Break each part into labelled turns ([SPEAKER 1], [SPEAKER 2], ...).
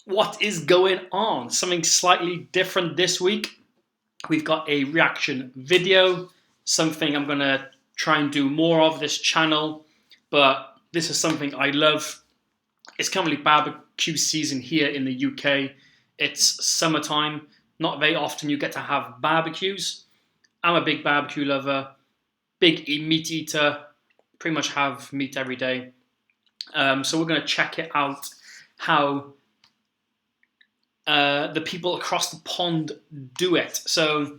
[SPEAKER 1] What is going on? Something slightly different this week. We've got a reaction video, something I'm going to try and do more of this channel, but this is something I love. It's currently barbecue season here in the UK. It's summertime. Not very often you get to have barbecues. I'm a big barbecue lover, big meat eater, pretty much have meat every day. So we're going to check it out, how the people across the pond do it. So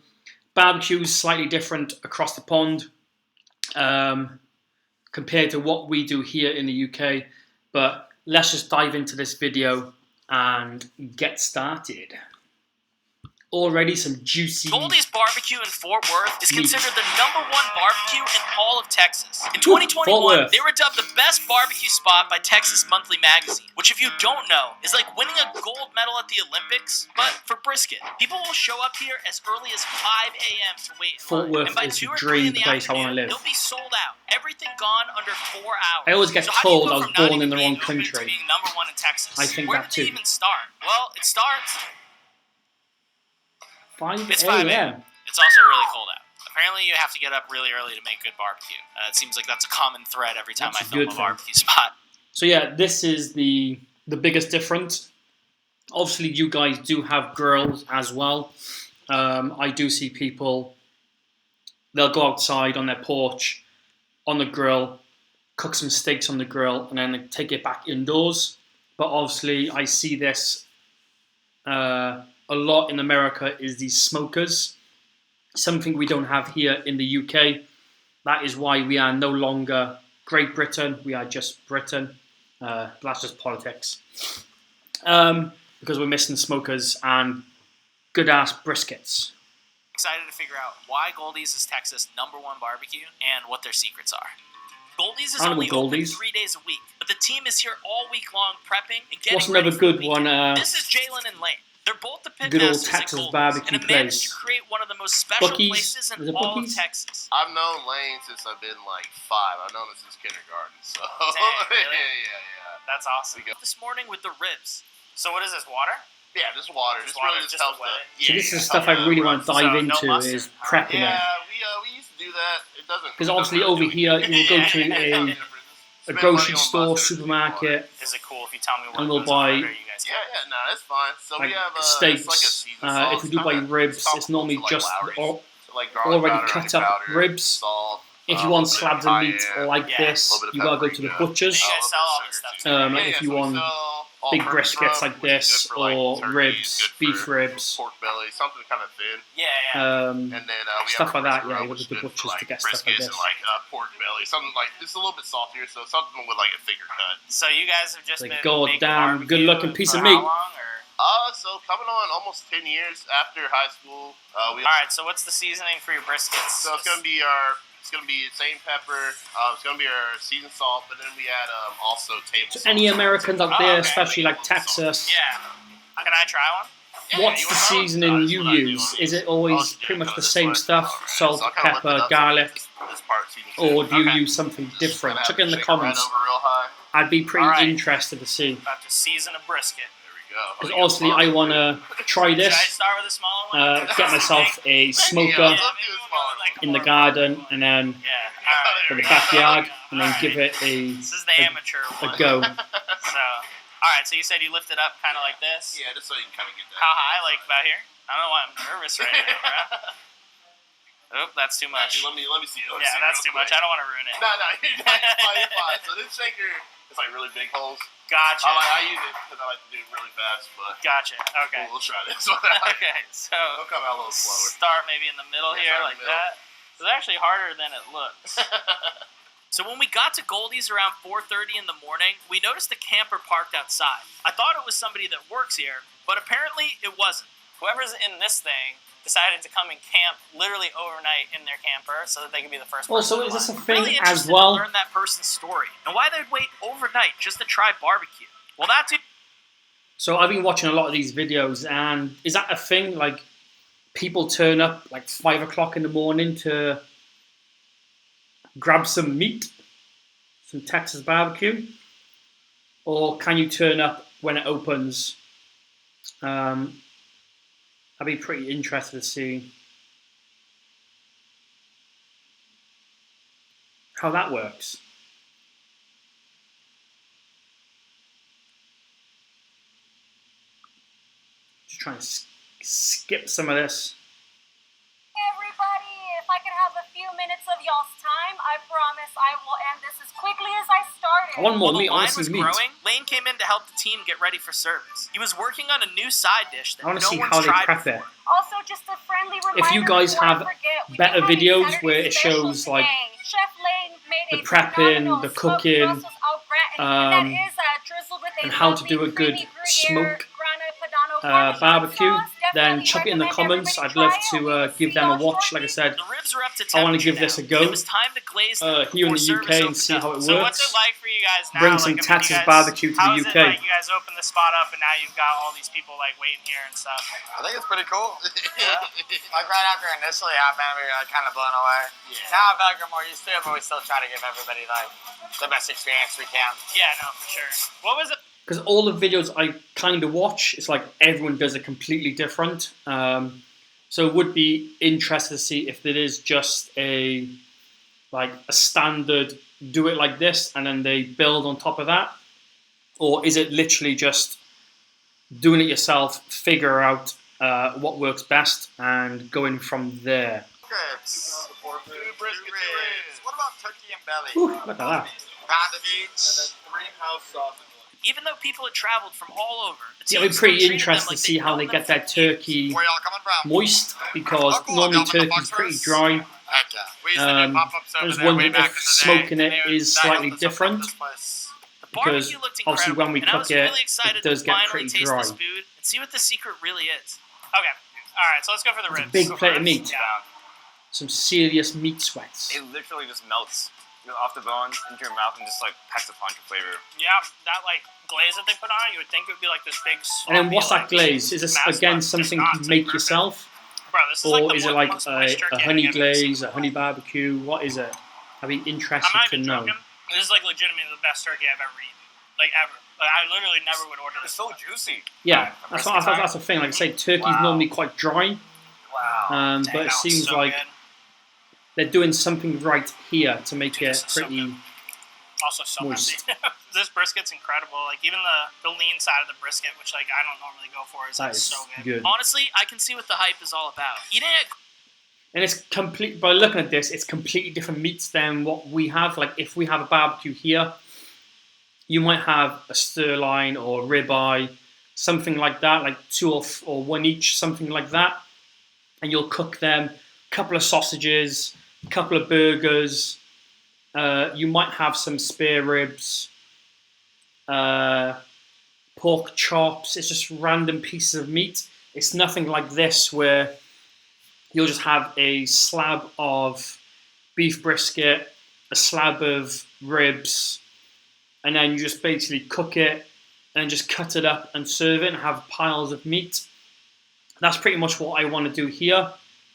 [SPEAKER 1] barbecue's slightly different across the pond compared to what we do here in the UK. But let's just dive into this video and get started. Already some juicy
[SPEAKER 2] Goldee's Barbecue in Fort Worth is considered the #1 barbecue in all of Texas. In 2021, they were dubbed the best barbecue spot by Texas Monthly Magazine, which if you don't know, is like winning a gold medal at the Olympics, but for brisket. People will show up here as early as 5 a.m. to wait in
[SPEAKER 1] Fort
[SPEAKER 2] line.
[SPEAKER 1] Worth
[SPEAKER 2] And by
[SPEAKER 1] is
[SPEAKER 2] 2
[SPEAKER 1] a
[SPEAKER 2] or 3
[SPEAKER 1] dream
[SPEAKER 2] in the
[SPEAKER 1] place I want to
[SPEAKER 2] afternoon,
[SPEAKER 1] live.
[SPEAKER 2] they'll be sold out. Everything gone under 4 hours.
[SPEAKER 1] I always get
[SPEAKER 2] So how do you
[SPEAKER 1] told
[SPEAKER 2] go
[SPEAKER 1] I was
[SPEAKER 2] from not
[SPEAKER 1] born in
[SPEAKER 2] even
[SPEAKER 1] the
[SPEAKER 2] being
[SPEAKER 1] wrong
[SPEAKER 2] open to
[SPEAKER 1] country.
[SPEAKER 2] being #1 in Texas?
[SPEAKER 1] I think
[SPEAKER 2] Where
[SPEAKER 1] that
[SPEAKER 2] did they
[SPEAKER 1] too.
[SPEAKER 2] even start? Well, it starts
[SPEAKER 1] 5
[SPEAKER 2] It's 5
[SPEAKER 1] a.m.
[SPEAKER 2] a.m. It's also really cold out. Apparently, you have to get up really early to make good barbecue. It seems like that's a common thread every time
[SPEAKER 1] That's
[SPEAKER 2] I
[SPEAKER 1] a
[SPEAKER 2] film
[SPEAKER 1] good
[SPEAKER 2] a
[SPEAKER 1] thing.
[SPEAKER 2] barbecue spot.
[SPEAKER 1] So yeah, this is the biggest difference. Obviously, you guys do have grills as well. I do see people, they'll go outside on their porch, on the grill, cook some steaks on the grill, and then they take it back indoors. But obviously, I see this a lot in America, is these smokers. Something we don't have here in the UK. That is why we are no longer Great Britain. We are just Britain. That's just politics. Because we're missing smokers and good-ass briskets.
[SPEAKER 2] Excited to figure out why Goldee's is Texas #1 barbecue and what their secrets are. Goldee's is only open
[SPEAKER 1] Goldees.
[SPEAKER 2] 3 days a week, but the team is here all week long prepping and getting
[SPEAKER 1] What's
[SPEAKER 2] ready
[SPEAKER 1] another
[SPEAKER 2] for
[SPEAKER 1] good
[SPEAKER 2] the
[SPEAKER 1] one?
[SPEAKER 2] weekend. This is Jalen and Lane. They're both the
[SPEAKER 1] Good old
[SPEAKER 2] pitmasters at
[SPEAKER 1] Texas
[SPEAKER 2] Goldee's,
[SPEAKER 1] BBQ
[SPEAKER 2] and have managed
[SPEAKER 1] place.
[SPEAKER 2] to create one of the most special
[SPEAKER 1] Bookies?
[SPEAKER 2] places
[SPEAKER 1] Is
[SPEAKER 2] in
[SPEAKER 1] it
[SPEAKER 2] all
[SPEAKER 1] Bookies?
[SPEAKER 2] of Texas.
[SPEAKER 3] I've known Lane since I've been like 5. I've known him since kindergarten. So
[SPEAKER 2] Dang, really?
[SPEAKER 3] yeah.
[SPEAKER 2] That's awesome. This morning with the ribs. So what is this, water?
[SPEAKER 3] Yeah, just water.
[SPEAKER 2] Just
[SPEAKER 3] Just
[SPEAKER 2] water,
[SPEAKER 3] really
[SPEAKER 2] just
[SPEAKER 3] just helps
[SPEAKER 2] to wet
[SPEAKER 3] the.
[SPEAKER 2] it?
[SPEAKER 1] So this is stuff I really want to dive
[SPEAKER 2] So, no
[SPEAKER 1] into,
[SPEAKER 2] mustard.
[SPEAKER 1] is prepping it.
[SPEAKER 3] Yeah, we used to do that. It doesn't.
[SPEAKER 1] Because obviously over here, you will go to a grocery store, supermarket,
[SPEAKER 2] Is it cool if you tell me what
[SPEAKER 1] and we'll
[SPEAKER 2] goes on
[SPEAKER 1] buy
[SPEAKER 2] it, or you guys
[SPEAKER 3] Yeah,
[SPEAKER 2] can?
[SPEAKER 3] no, it's fine. So
[SPEAKER 1] like
[SPEAKER 3] we have
[SPEAKER 1] steaks.
[SPEAKER 3] it's like a season sauce.
[SPEAKER 1] If we do buy
[SPEAKER 3] Kinda
[SPEAKER 1] ribs, it's
[SPEAKER 3] comparable
[SPEAKER 1] normally
[SPEAKER 3] to, like,
[SPEAKER 1] just
[SPEAKER 3] Lowry's.
[SPEAKER 1] all,
[SPEAKER 3] So, like garlic
[SPEAKER 1] already
[SPEAKER 3] powder,
[SPEAKER 1] cut
[SPEAKER 3] onion
[SPEAKER 1] up
[SPEAKER 3] powder,
[SPEAKER 1] ribs.
[SPEAKER 3] salt.
[SPEAKER 1] If you
[SPEAKER 3] a
[SPEAKER 1] want
[SPEAKER 3] little bit
[SPEAKER 1] slabs
[SPEAKER 3] of
[SPEAKER 1] of meat
[SPEAKER 3] cayenne,
[SPEAKER 1] like
[SPEAKER 2] Yeah,
[SPEAKER 1] this,
[SPEAKER 3] a little bit of
[SPEAKER 1] you gotta go to the
[SPEAKER 3] paprika.
[SPEAKER 1] butchers.
[SPEAKER 2] You guys
[SPEAKER 3] a
[SPEAKER 2] sell all
[SPEAKER 3] little
[SPEAKER 2] this
[SPEAKER 3] bit of
[SPEAKER 2] stuff
[SPEAKER 3] sugar,
[SPEAKER 2] too.
[SPEAKER 3] too.
[SPEAKER 1] Like if you
[SPEAKER 3] so we
[SPEAKER 1] want
[SPEAKER 3] sell all
[SPEAKER 1] big
[SPEAKER 3] purpose
[SPEAKER 1] briskets
[SPEAKER 3] rub,
[SPEAKER 1] like
[SPEAKER 3] which is
[SPEAKER 1] this,
[SPEAKER 3] good for, like,
[SPEAKER 1] or
[SPEAKER 3] turkey,
[SPEAKER 1] ribs,
[SPEAKER 3] good
[SPEAKER 1] beef
[SPEAKER 3] for
[SPEAKER 1] ribs,
[SPEAKER 3] pork belly, something kind of thin.
[SPEAKER 2] Yeah.
[SPEAKER 1] um,
[SPEAKER 3] And then we
[SPEAKER 1] stuff
[SPEAKER 3] have
[SPEAKER 1] like that.
[SPEAKER 3] brisket
[SPEAKER 1] Yeah,
[SPEAKER 3] rub,
[SPEAKER 1] you go
[SPEAKER 3] which
[SPEAKER 1] to the
[SPEAKER 3] is good
[SPEAKER 1] butchers
[SPEAKER 3] for, like,
[SPEAKER 1] to get stuff like
[SPEAKER 3] briskets
[SPEAKER 1] this.
[SPEAKER 3] and like pork belly, something like it's a little bit saltier, so something with like a thicker cut.
[SPEAKER 2] So you guys have just
[SPEAKER 1] Like,
[SPEAKER 2] been
[SPEAKER 1] goddamn
[SPEAKER 2] making barbecue
[SPEAKER 1] good-looking piece
[SPEAKER 2] for
[SPEAKER 1] of meat.
[SPEAKER 2] how long, or?
[SPEAKER 3] So coming on almost 10 years after high school.
[SPEAKER 2] All right. So what's the seasoning for your briskets?
[SPEAKER 3] So it's gonna be same pepper. It's gonna be our seasoned salt, but then we add also table
[SPEAKER 1] So
[SPEAKER 3] salt.
[SPEAKER 1] any Americans out there,
[SPEAKER 2] okay.
[SPEAKER 1] especially like Texas,
[SPEAKER 2] Yeah. Can I try one?
[SPEAKER 1] what's
[SPEAKER 3] you
[SPEAKER 1] the
[SPEAKER 3] wanna try one?
[SPEAKER 1] seasoning
[SPEAKER 3] This is
[SPEAKER 1] you
[SPEAKER 3] what I do
[SPEAKER 1] use?
[SPEAKER 3] on
[SPEAKER 1] Is it
[SPEAKER 3] these.
[SPEAKER 1] always
[SPEAKER 3] Oh,
[SPEAKER 1] pretty much
[SPEAKER 3] yeah,
[SPEAKER 1] the
[SPEAKER 3] this
[SPEAKER 1] same
[SPEAKER 3] one.
[SPEAKER 1] stuff?
[SPEAKER 3] Alright,
[SPEAKER 1] Salt,
[SPEAKER 3] so I'll kinda lift
[SPEAKER 1] pepper,
[SPEAKER 3] it up.
[SPEAKER 1] garlic,
[SPEAKER 3] This part so you can
[SPEAKER 1] or
[SPEAKER 3] see.
[SPEAKER 1] do you
[SPEAKER 2] Okay.
[SPEAKER 1] use something different?
[SPEAKER 3] Just
[SPEAKER 1] Chuck it in the
[SPEAKER 3] shake it right
[SPEAKER 1] comments.
[SPEAKER 3] over real high.
[SPEAKER 1] I'd be pretty
[SPEAKER 2] Alright.
[SPEAKER 1] interested to see.
[SPEAKER 2] About to season a brisket.
[SPEAKER 3] There we go.
[SPEAKER 1] Because obviously I want to try
[SPEAKER 2] Should I
[SPEAKER 1] this,
[SPEAKER 2] start with a smaller one?
[SPEAKER 1] get myself a smoker
[SPEAKER 2] Yeah, maybe we'll go with, like,
[SPEAKER 1] in the
[SPEAKER 2] more
[SPEAKER 1] garden,
[SPEAKER 2] one.
[SPEAKER 1] and then
[SPEAKER 2] Yeah.
[SPEAKER 1] for the
[SPEAKER 2] Alright.
[SPEAKER 1] backyard, and then
[SPEAKER 2] Alright.
[SPEAKER 1] give it
[SPEAKER 2] This is the amateur
[SPEAKER 1] a
[SPEAKER 2] one.
[SPEAKER 1] go.
[SPEAKER 2] So, all right. So you said you lift it up kind of like this.
[SPEAKER 3] Yeah, just so you can kind of get that.
[SPEAKER 2] How high? Like about here? I don't know why I'm nervous right now, bro. Oh, that's too much.
[SPEAKER 3] Actually, let me see. Let me
[SPEAKER 2] Yeah,
[SPEAKER 3] see
[SPEAKER 2] that's
[SPEAKER 3] real
[SPEAKER 2] too much.
[SPEAKER 3] quick.
[SPEAKER 2] I don't want to ruin it.
[SPEAKER 3] No, you're fine. So this shaker, it's like really big holes.
[SPEAKER 2] Gotcha.
[SPEAKER 3] I use it because I like to do it really fast, but
[SPEAKER 2] Gotcha. Okay.
[SPEAKER 3] we'll try this.
[SPEAKER 2] Okay. So
[SPEAKER 3] It'll come out a little slower.
[SPEAKER 2] start maybe in the middle
[SPEAKER 3] Yeah,
[SPEAKER 2] here,
[SPEAKER 3] start
[SPEAKER 2] like
[SPEAKER 3] in the middle.
[SPEAKER 2] that. It's actually harder than it looks. So when we got to Goldee's around 4:30 in the morning, we noticed the camper parked outside. I thought it was somebody that works here, but apparently it wasn't. Whoever's in this thing decided to come and camp literally overnight in their camper so that they could be the first person.
[SPEAKER 1] Also,
[SPEAKER 2] to
[SPEAKER 1] is this a
[SPEAKER 2] arrive.
[SPEAKER 1] thing
[SPEAKER 2] Really
[SPEAKER 1] as
[SPEAKER 2] interested
[SPEAKER 1] well?
[SPEAKER 2] to learn that person's story and why they'd wait overnight just to try barbecue. Well, that's it.
[SPEAKER 1] So I've been watching a lot of these videos, and is that a thing? Like, people turn up like 5 o'clock in the morning to grab some meat, some Texas barbecue, or can you turn up when it opens I'd be pretty interested to see how that works. Just trying to skip some of this.
[SPEAKER 4] Everybody, if I could have a few minutes of y'all's time, I promise I will end this as quickly as I started.
[SPEAKER 1] I want more
[SPEAKER 2] While
[SPEAKER 1] meat.
[SPEAKER 2] the
[SPEAKER 1] I
[SPEAKER 2] line
[SPEAKER 1] want
[SPEAKER 2] was
[SPEAKER 1] some meat.
[SPEAKER 2] growing, Lane came in to help the team get ready for service. He was working on a new side dish that
[SPEAKER 1] I want to
[SPEAKER 2] no
[SPEAKER 1] see
[SPEAKER 2] one's
[SPEAKER 1] how they
[SPEAKER 2] tried
[SPEAKER 1] prep
[SPEAKER 2] before.
[SPEAKER 1] it.
[SPEAKER 4] Also, just a friendly reminder.
[SPEAKER 1] If you guys
[SPEAKER 4] before I
[SPEAKER 1] have
[SPEAKER 4] forget, we
[SPEAKER 1] better
[SPEAKER 4] do have a
[SPEAKER 1] videos
[SPEAKER 4] Saturday
[SPEAKER 1] where it
[SPEAKER 4] special
[SPEAKER 1] shows like
[SPEAKER 4] today. Chef Lane made
[SPEAKER 1] the
[SPEAKER 4] a
[SPEAKER 1] prepping,
[SPEAKER 4] phenomenal
[SPEAKER 1] the
[SPEAKER 4] smoked
[SPEAKER 1] cooking,
[SPEAKER 4] Brussels au gratin, and that is drizzled with a
[SPEAKER 1] and how to
[SPEAKER 4] lovely
[SPEAKER 1] do a good
[SPEAKER 4] creamy Gruyere,
[SPEAKER 1] smoke
[SPEAKER 4] Grana Padano Parmesan
[SPEAKER 1] barbecue,
[SPEAKER 4] sauce.
[SPEAKER 1] then
[SPEAKER 4] Definitely
[SPEAKER 1] chuck it in the
[SPEAKER 4] recommend
[SPEAKER 1] comments.
[SPEAKER 4] everybody
[SPEAKER 1] I'd love
[SPEAKER 4] try it. We
[SPEAKER 1] to
[SPEAKER 4] will
[SPEAKER 1] give
[SPEAKER 4] see
[SPEAKER 1] them a
[SPEAKER 4] y'all
[SPEAKER 1] watch. Like I
[SPEAKER 4] shortly.
[SPEAKER 1] said,
[SPEAKER 2] The ribs were up to
[SPEAKER 1] I want to
[SPEAKER 2] temperature
[SPEAKER 1] give this a
[SPEAKER 2] now.
[SPEAKER 1] go
[SPEAKER 2] It was time to glaze them
[SPEAKER 1] here in
[SPEAKER 2] before
[SPEAKER 1] the
[SPEAKER 2] service
[SPEAKER 1] UK and
[SPEAKER 2] opened
[SPEAKER 1] see
[SPEAKER 2] up.
[SPEAKER 1] how it
[SPEAKER 5] So what's
[SPEAKER 1] works.
[SPEAKER 5] it like for you guys now?
[SPEAKER 1] Bring some
[SPEAKER 5] like, I mean,
[SPEAKER 1] Texas
[SPEAKER 5] you guys,
[SPEAKER 1] barbecue to the
[SPEAKER 5] how is
[SPEAKER 1] UK.
[SPEAKER 5] it like you guys opened the spot up and now you've got all these people like waiting here and stuff?
[SPEAKER 3] I think it's pretty cool.
[SPEAKER 6] Like right after it initially happened, we were like kind of blown away.
[SPEAKER 3] Yeah.
[SPEAKER 6] Now I feel like we're more used to it, but we still try to give everybody like the best experience we can.
[SPEAKER 5] Yeah, no, for sure. What was it?
[SPEAKER 1] Because all the videos I kind of watch, it's like everyone does it completely different. So it would be interesting to see if it is just a standard do it like this and then they build on top of that, or is it literally just doing it yourself, figure out what works best and going from there.
[SPEAKER 6] Ribs.
[SPEAKER 3] Two brisket,
[SPEAKER 6] Two ribs. What about turkey and belly?
[SPEAKER 1] Ooh, look at that.
[SPEAKER 6] Pound of each.
[SPEAKER 3] 3 house sausages.
[SPEAKER 2] Even though people had traveled from all over, the
[SPEAKER 1] Yeah,
[SPEAKER 2] team
[SPEAKER 1] it'd be
[SPEAKER 2] still
[SPEAKER 1] pretty
[SPEAKER 2] treated them
[SPEAKER 1] interesting
[SPEAKER 2] like
[SPEAKER 1] to see
[SPEAKER 2] they'd
[SPEAKER 1] how
[SPEAKER 2] known
[SPEAKER 1] they
[SPEAKER 2] them
[SPEAKER 1] get
[SPEAKER 2] for
[SPEAKER 1] that
[SPEAKER 2] years.
[SPEAKER 1] turkey
[SPEAKER 6] Where y'all coming from?
[SPEAKER 1] moist, because normally turkey's pretty dry.
[SPEAKER 6] Heck yeah. We used to do pop-ups
[SPEAKER 1] I
[SPEAKER 6] over
[SPEAKER 1] was
[SPEAKER 6] there way
[SPEAKER 1] wondering
[SPEAKER 6] back
[SPEAKER 1] if
[SPEAKER 6] in the day.
[SPEAKER 1] smoking it
[SPEAKER 6] and
[SPEAKER 1] is
[SPEAKER 6] that
[SPEAKER 1] slightly
[SPEAKER 6] helped us open up
[SPEAKER 1] different,
[SPEAKER 6] this place.
[SPEAKER 2] The
[SPEAKER 1] because
[SPEAKER 2] barbecue looked
[SPEAKER 1] obviously
[SPEAKER 2] incredible,
[SPEAKER 1] when we
[SPEAKER 2] and I
[SPEAKER 1] cook
[SPEAKER 2] was
[SPEAKER 1] it,
[SPEAKER 2] really excited
[SPEAKER 1] it does
[SPEAKER 2] to
[SPEAKER 1] get
[SPEAKER 2] finally
[SPEAKER 1] pretty
[SPEAKER 2] taste
[SPEAKER 1] dry.
[SPEAKER 2] this food and see what the secret really is.
[SPEAKER 5] Okay. All right, so let's go for the
[SPEAKER 1] It's a
[SPEAKER 5] ribs.
[SPEAKER 1] big
[SPEAKER 5] Go
[SPEAKER 1] plate
[SPEAKER 5] for
[SPEAKER 1] of
[SPEAKER 5] ribs.
[SPEAKER 1] meat.
[SPEAKER 5] Yeah.
[SPEAKER 1] Some serious meat sweats.
[SPEAKER 7] It literally just melts off the bone into your mouth and just like packs a punch of flavor.
[SPEAKER 5] Yeah, that like glaze that they put on it, you would think it would be like this big
[SPEAKER 1] And then
[SPEAKER 5] sloppy,
[SPEAKER 1] what's that
[SPEAKER 5] like,
[SPEAKER 1] glaze? Is this
[SPEAKER 5] mass
[SPEAKER 1] again
[SPEAKER 5] stuff. It's
[SPEAKER 1] something
[SPEAKER 5] not.
[SPEAKER 1] you
[SPEAKER 5] It's,
[SPEAKER 1] make
[SPEAKER 5] perfect.
[SPEAKER 1] yourself?
[SPEAKER 5] Bro, this is like
[SPEAKER 1] Or
[SPEAKER 5] the
[SPEAKER 1] is it like
[SPEAKER 5] most moist
[SPEAKER 1] a
[SPEAKER 5] turkey I
[SPEAKER 1] honey
[SPEAKER 5] think I've ever seen.
[SPEAKER 1] glaze, a honey barbecue? What is it? I'd be
[SPEAKER 5] I'm
[SPEAKER 1] interested
[SPEAKER 5] not
[SPEAKER 1] to
[SPEAKER 5] even
[SPEAKER 1] know.
[SPEAKER 5] joking. This is like legitimately the best turkey I've ever eaten. Like ever. Like I literally never would order
[SPEAKER 7] It's
[SPEAKER 5] this.
[SPEAKER 7] so juicy.
[SPEAKER 1] Yeah,
[SPEAKER 5] brisket time.
[SPEAKER 1] that's the thing. Like I say, turkey's
[SPEAKER 7] Wow.
[SPEAKER 1] normally quite dry,
[SPEAKER 7] Wow.
[SPEAKER 1] but it
[SPEAKER 5] That was
[SPEAKER 1] seems
[SPEAKER 5] so
[SPEAKER 1] like
[SPEAKER 5] good.
[SPEAKER 1] they're doing something right here to make
[SPEAKER 5] Dude,
[SPEAKER 1] it
[SPEAKER 5] this is so
[SPEAKER 1] pretty.
[SPEAKER 5] good. Also so
[SPEAKER 1] moist.
[SPEAKER 5] messy. This brisket's incredible. Like even the lean side of the brisket, which like I don't normally go for, is
[SPEAKER 1] That
[SPEAKER 5] like
[SPEAKER 1] is
[SPEAKER 5] so good.
[SPEAKER 1] good.
[SPEAKER 2] Honestly, I can see what the hype is all about. Eating it
[SPEAKER 1] And it's complete. By looking at this, it's completely different meats than what we have. Like if we have a barbecue here, you might have a sirloin or ribeye, something like that, like two or one each, something like that, and you'll cook them. A couple of sausages, a couple of burgers. You might have some spare ribs, pork chops. It's just random pieces of meat. It's nothing like this where you'll just have a slab of beef brisket, a slab of ribs, and then you just basically cook it and just cut it up and serve it and have piles of meat. That's pretty much what I want to do here.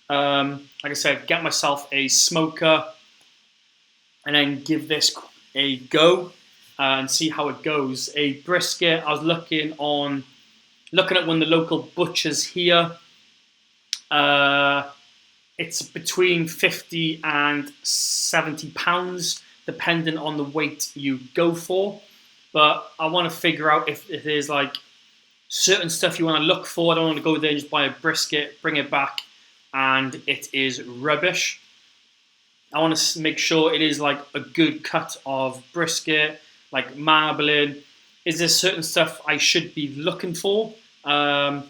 [SPEAKER 1] Like I said, get myself a smoker and then give this a go and see how it goes. A brisket, I was looking at one of the local butchers here. It's between 50 and 70 pounds, depending on the weight you go for. But I want to figure out if there's like certain stuff you want to look for. I don't want to go there and just buy a brisket, bring it back, and it is rubbish. I want to make sure it is like a good cut of brisket, like marbling. Is there certain stuff I should be looking for? I'd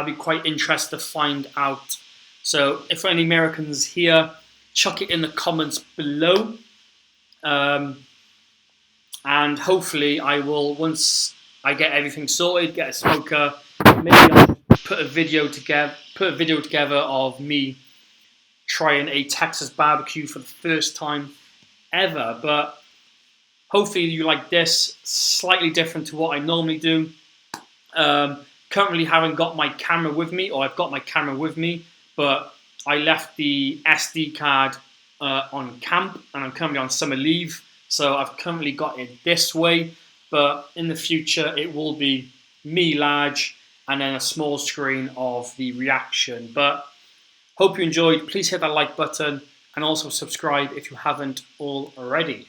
[SPEAKER 1] be quite interested to find out. So if any Americans here, chuck it in the comments below. And hopefully I will, once I get everything sorted, get a smoker, maybe I'll put a video together of me trying a Texas barbecue for the first time ever. But hopefully you like this, slightly different to what I normally do. Currently haven't got my camera with me, or I've got my camera with me, but I left the SD card on camp, and I'm currently on summer leave, so I've currently got it this way. But in the future, it will be me large, and then a small screen of the reaction. But hope you enjoyed. Please hit that like button and also subscribe if you haven't already.